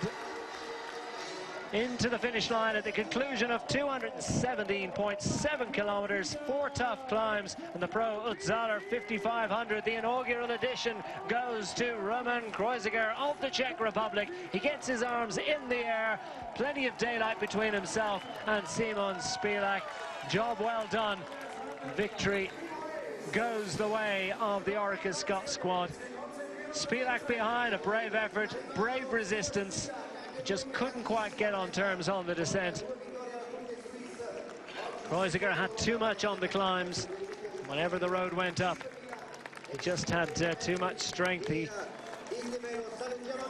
Into the finish line at the conclusion of 217.7 kilometers, 4 tough climbs, and the Pro Otztaler 5500, the inaugural edition, goes to Roman Kreuziger of the Czech Republic. He gets his arms in the air, plenty of daylight between himself and Simon Spilak. Job well done. Victory goes the way of the Orica Scott squad. Spilak behind, a brave effort, brave resistance. Just couldn't quite get on terms on the descent. Kreuziger had too much on the climbs. Whenever the road went up, he just had too much strength. He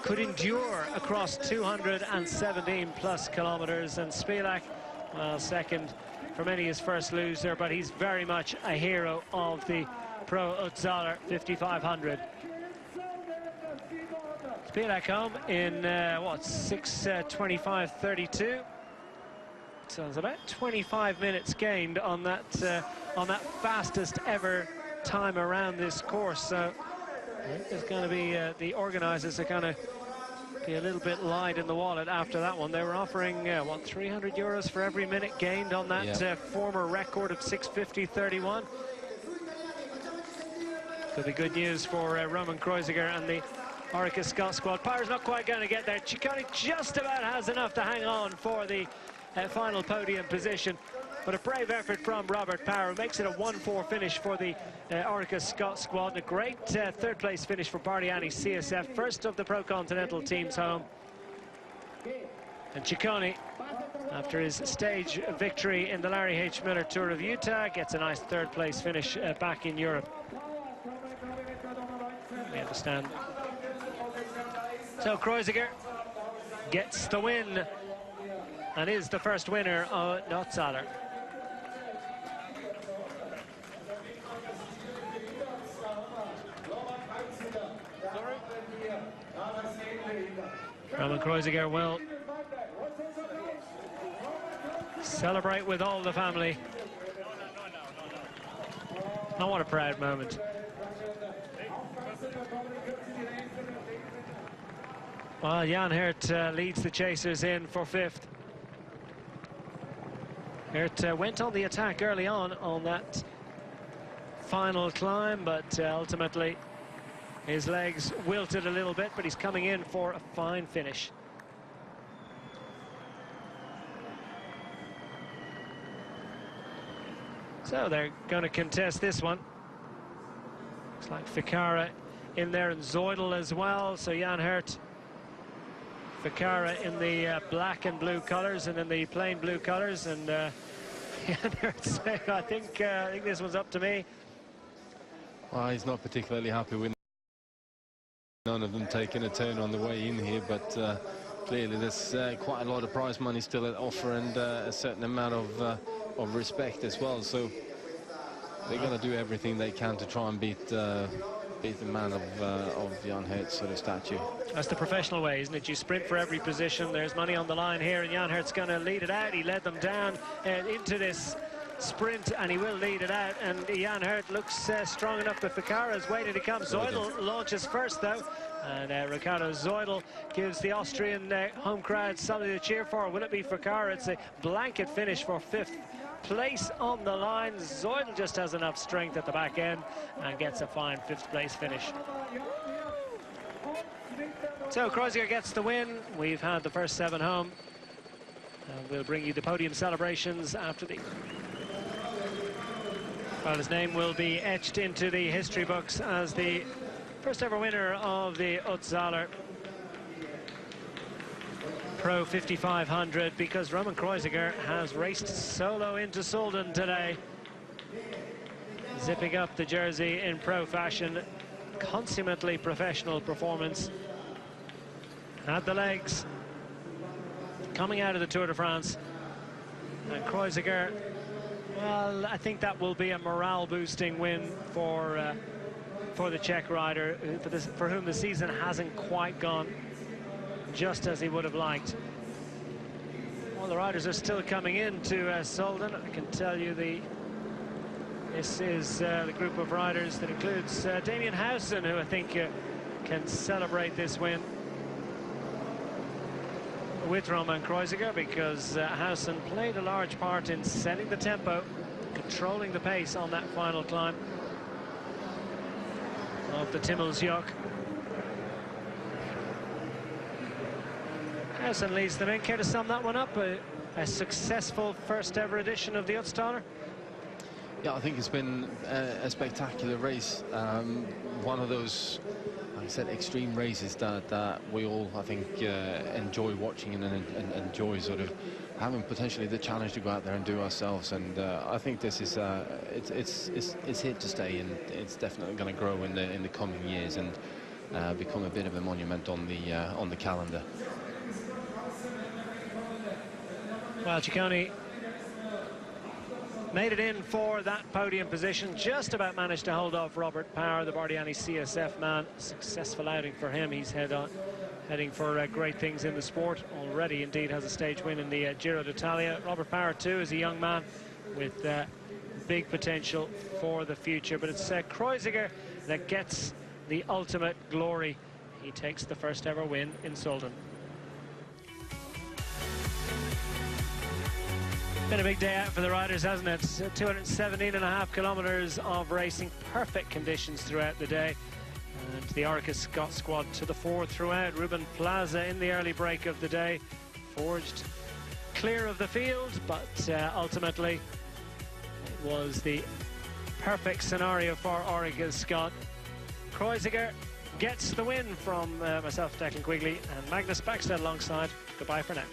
could endure across 217 plus kilometers, and Spilak, well, second for many, his first loser, but he's very much a hero of the Pro Otztaler 5500. Spilak home in, what, 6:25:32. So it's about 25 minutes gained on that fastest ever time around this course. So I think there's going to be, the organisers are going to be a little bit light in the wallet after that one. They were offering, what, 300 euros for every minute gained on that former record of 6:50:31. Could be good news for Roman Kreuziger and the Orica Scott squad. Power's not quite going to get there. Ciccone just about has enough to hang on for the final podium position. But a brave effort from Robert Power makes it a 1-4 finish for the Orica Scott squad. And a great third place finish for Bardiani CSF, first of the pro-continental teams home. And Ciccone, after his stage victory in the Larry H. Miller Tour of Utah, gets a nice third place finish back in Europe. We understand. So Kreuziger gets the win and is the first winner of Otztaler. Roman Kreuziger will celebrate with all the family. Oh, what a proud moment. Well, Jan Hirt leads the chasers in for 5th. Hirt went on the attack early on that final climb, but ultimately his legs wilted a little bit, but he's coming in for a fine finish. So they're going to contest this one. Looks like Ficarra in there and Zoidel as well. So Jan Hirt, Ficarra in the black and blue colours and in the plain blue colours, and Jan Hirt saying, I think this one's up to me. Well, he's not particularly happy with none of them taking a turn on the way in here, but clearly there's quite a lot of prize money still at offer, and a certain amount of respect as well. So they're going to do everything they can to try and beat the man of Jan Hirt's sort of stature. That's the professional way, isn't it? You sprint for every position. There's money on the line here, and Jan Hirt's going to lead it out. He led them down into this sprint, and he will lead it out. And Jan Hirt looks strong enough, but Ficarra's waiting to come. Zoidel launches first, though, and Ricardo Zoidel gives the Austrian home crowd something to cheer for. Will it be Ficarra? It's a blanket finish for 5th place on the line. Zoidel just has enough strength at the back end and gets a fine 5th place finish. So Kreuziger gets the win. We've had the first 7 home, and we'll bring you the podium celebrations after the Well, his name will be etched into the history books as the first ever winner of the Otztaler Pro 5500, because Roman Kreuziger has raced solo into Solden today, zipping up the jersey in pro fashion. Consummately professional performance. Had the legs coming out of the Tour de France. And Kreuziger, well, I think that will be a morale-boosting win for the Czech rider, for whom the season hasn't quite gone just as he would have liked. Well, the riders are still coming into Solden. I can tell you this is the group of riders that includes Damien Howson, who I think can celebrate this win with Roman Kreuziger, because Howson played a large part in setting the tempo, controlling the pace on that final climb of the Timmelsjoch. Howson leads them in. Care to sum that one up? A successful first ever edition of the Otztaler? Yeah, I think it's been a spectacular race. One of those, like I said, extreme races that we all, I think, enjoy watching and enjoy sort of having potentially the challenge to go out there and do ourselves. And I think this is it's here to stay, and it's definitely going to grow in the coming years and become a bit of a monument on the calendar. Well, Ciccone made it in for that podium position, just about managed to hold off Robert Power, the Bardiani CSF man. Successful outing for him. He's heading for great things in the sport already. Indeed has a stage win in the Giro d'Italia. Robert Power too is a young man with big potential for the future, but it's Kreuziger that gets the ultimate glory. He takes the first ever win in Solden. Been a big day out for the riders, hasn't it? 217.5 kilometres of racing, perfect conditions throughout the day. And the Orica Scott squad to the fore throughout. Ruben Plaza in the early break of the day, forged clear of the field, but ultimately it was the perfect scenario for Orica's Scott. Kreuziger gets the win from myself, Declan Quigley, and Magnus Backstedt alongside. Goodbye for now.